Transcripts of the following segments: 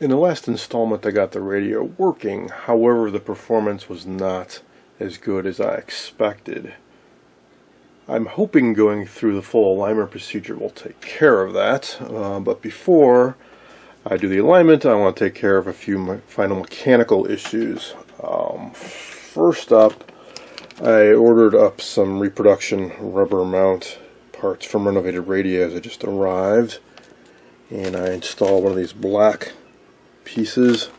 In the last installment I got the radio working, however the performance was not as good as I expected. I'm hoping going through the full alignment procedure will take care of that, but before I do the alignment I want to take care of a few final mechanical issues. First up, I ordered up some reproduction rubber mount parts from renovated radios that just arrived, and I installed one of these black pieces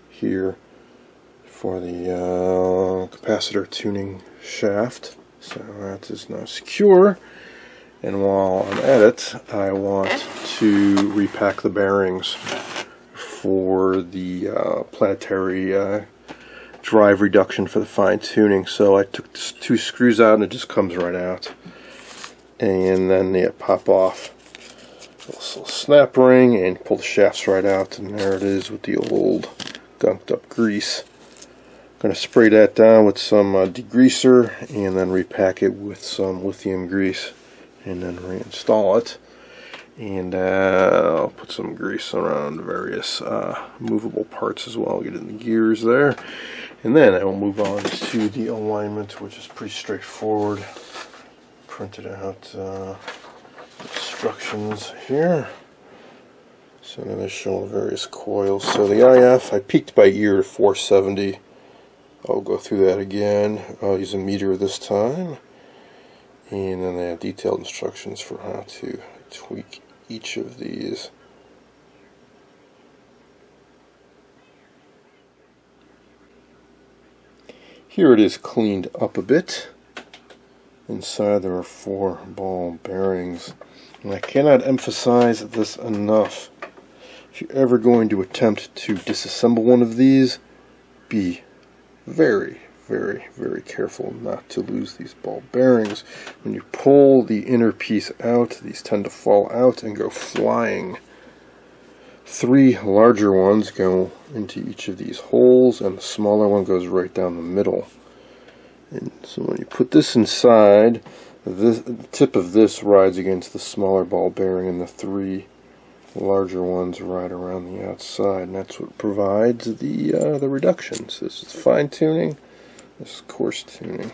here for the capacitor tuning shaft, so that is now secure. And while I'm at it, I want to repack the bearings for the Planetary drive reduction for the fine tuning. So I took 2 screws out and it just comes right out, and then they pop off. This little snap ring and pull the shafts right out, and there it is with the old gunked up grease. I'm going to spray that down with some degreaser and then repack it with some lithium grease and then reinstall it. And I'll put some grease around various movable parts as well, get in the gears there. And then I will move on to the alignment, which is pretty straightforward. Printed out instructions here. So then they show the various coils. So the IF, I peaked by ear to 470. I'll go through that again. I'll use a meter this time. And then they have detailed instructions for how to tweak each of these. Here it is cleaned up a bit. Inside there are 4 ball bearings, and I cannot emphasize this enough. If you're ever going to attempt to disassemble one of these, be very, very, very careful not to lose these ball bearings. When you pull the inner piece out, these tend to fall out and go flying. 3 larger ones go into each of these holes, and the smaller one goes right down the middle. And so when you put this inside, the tip of this rides against the smaller ball bearing, and the 3 larger ones ride around the outside, and that's what provides the reductions. This is fine tuning, this is coarse tuning.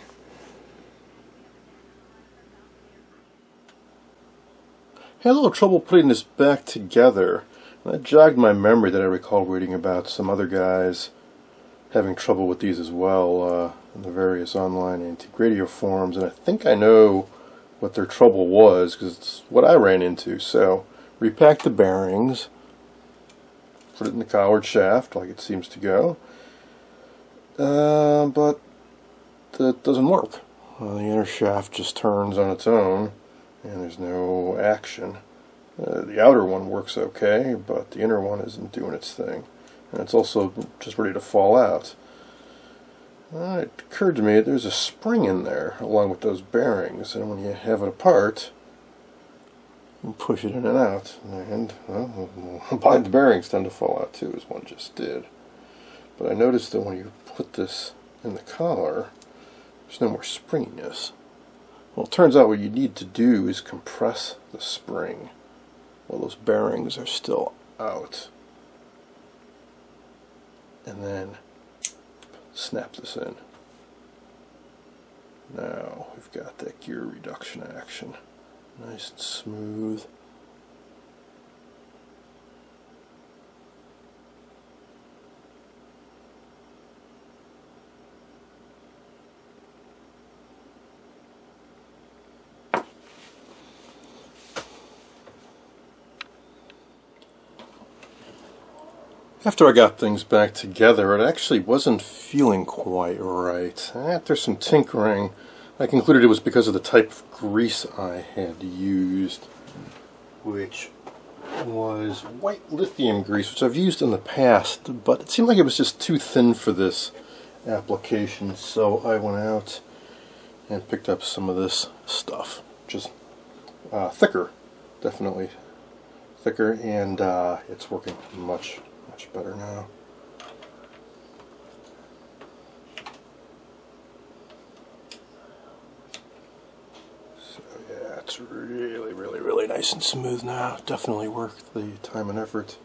Had a little trouble putting this back together. That jogged my memory that I recall reading about some other guys having trouble with these as well in the various online antique radio forums, and I think I know what their trouble was because it's what I ran into. So repack the bearings, put it in the collard shaft like it seems to go, but that doesn't work. The inner shaft just turns on its own and there's no action. The outer one works okay, but the inner one isn't doing its thing. And it's also just ready to fall out. It occurred to me that there's a spring in there along with those bearings, and when you have it apart, you push it in and out, and well, the bearings tend to fall out too, as one just did. But I noticed that when you put this in the collar, there's no more springiness. Well, it turns out what you need to do is compress the spring while those bearings are still out, and then snap this in. Now we've got that gear reduction action, nice and smooth. After I got things back together, it actually wasn't feeling quite right. After some tinkering, I concluded it was because of the type of grease I had used, which was white lithium grease, which I've used in the past, but it seemed like it was just too thin for this application, so I went out and picked up some of this stuff, which is thicker, definitely thicker, and it's working much better now. So yeah, it's really nice and smooth now. Definitely worth the time and effort to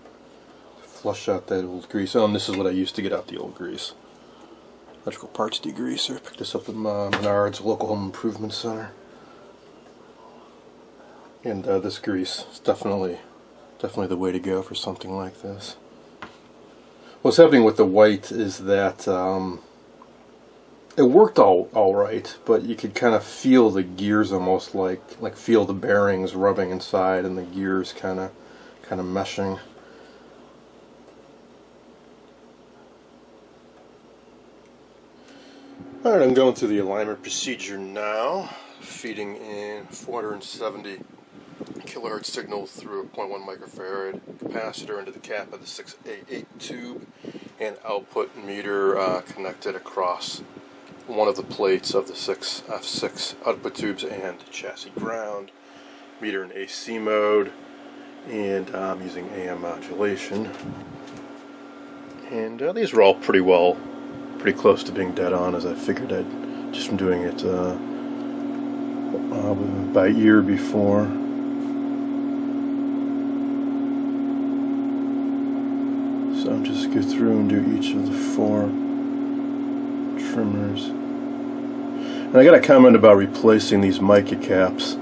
flush out that old grease. Oh, and this is what I used to get out the old grease. Electrical parts degreaser. Picked this up at Menards, local home improvement center. And this grease is definitely the way to go for something like this. What's happening with the white is that it worked all right, but you could kind of feel the gears almost like feel the bearings rubbing inside and the gears kind of meshing. Alright, I'm going through the alignment procedure now, feeding in 470 kilohertz signal through a 0.1 microfarad capacitor into the cap of the 6A8 tube, and output meter connected across one of the plates of the 6F6 output tubes and chassis ground. Meter in AC mode, and I'm using AM modulation. And these are all pretty close to being dead on, as I figured I'd just from doing it by ear before. So I'll just go through and do each of the 4 trimmers. And I got a comment about replacing these mica caps.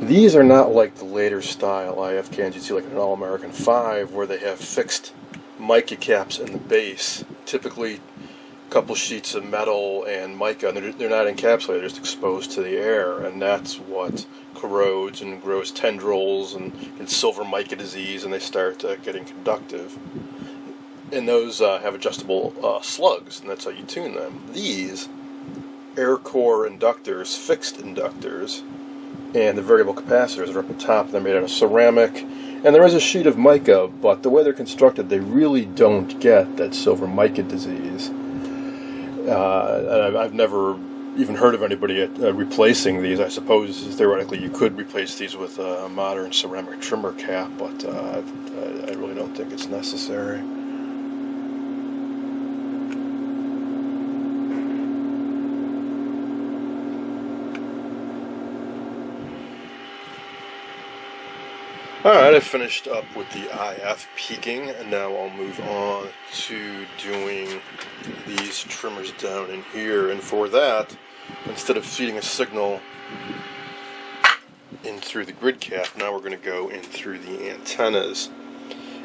These are not like the later style IF cans you see like an All-American 5, where they have fixed mica caps in the base. Typically a couple sheets of metal and mica, and they're not encapsulated, they're just exposed to the air, and that's what corrodes and grows tendrils and gets silver mica disease, and they start getting conductive. And those have adjustable slugs, and that's how you tune them. These air core inductors, fixed inductors, and the variable capacitors are up at top. They're made out of ceramic, and there is a sheet of mica, but the way they're constructed, they really don't get that silver mica disease. I've never even heard of anybody replacing these. I suppose theoretically you could replace these with a modern ceramic trimmer cap, but I really don't think it's necessary. Alright, I finished up with the IF peaking, and now I'll move on to doing these trimmers down in here. And for that, instead of feeding a signal in through the grid cap, now we're going to go in through the antennas.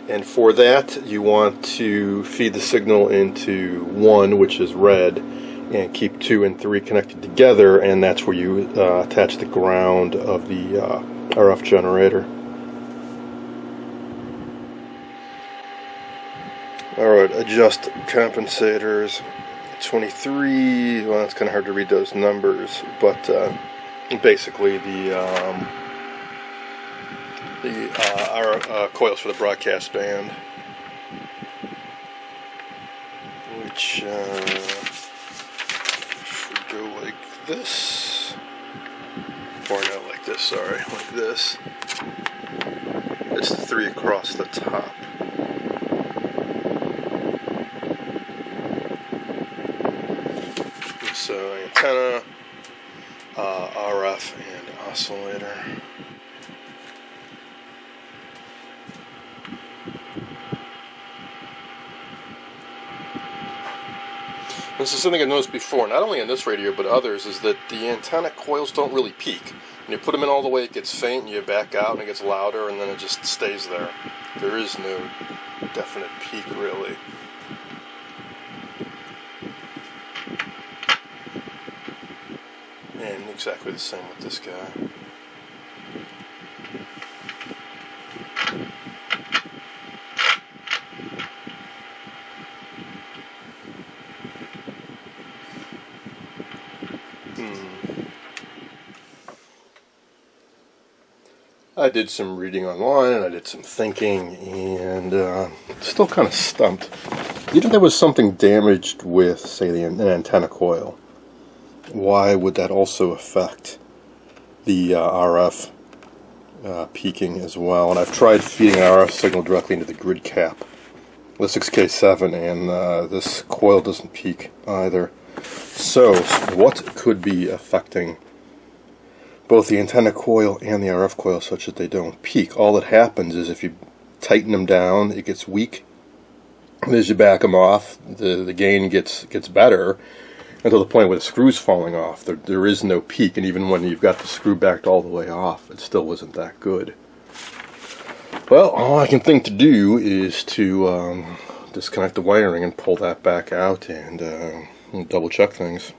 And for that, you want to feed the signal into 1, which is red, and keep 2 and 3 connected together, and that's where you attach the ground of the RF generator. Alright, adjust compensators. 23, well, it's kind of hard to read those numbers, but basically our coils for the broadcast band, which should go like this, or no, like this, sorry, like this. It's 3 across the top. So antenna, RF, and oscillator. This is something I've noticed before, not only in this radio but others, is that the antenna coils don't really peak. When you put them in all the way, it gets faint, and you back out, and it gets louder, and then it just stays there. There is no definite peak, really. And exactly the same with this guy. I did some reading online, and I did some thinking, and still kind of stumped. Even if there was something damaged with, say, an antenna coil, why would that also affect the RF peaking as well? And I've tried feeding an RF signal directly into the grid cap, the 6K7, and this coil doesn't peak either. So what could be affecting both the antenna coil and the RF coil such that they don't peak? All that happens is if you tighten them down, it gets weak, And as you back them off, the gain gets better until the point where the screw's falling off. There is no peak, and even when you've got the screw backed all the way off, it still wasn't that good. Well, all I can think to do is to disconnect the wiring and pull that back out and double check things.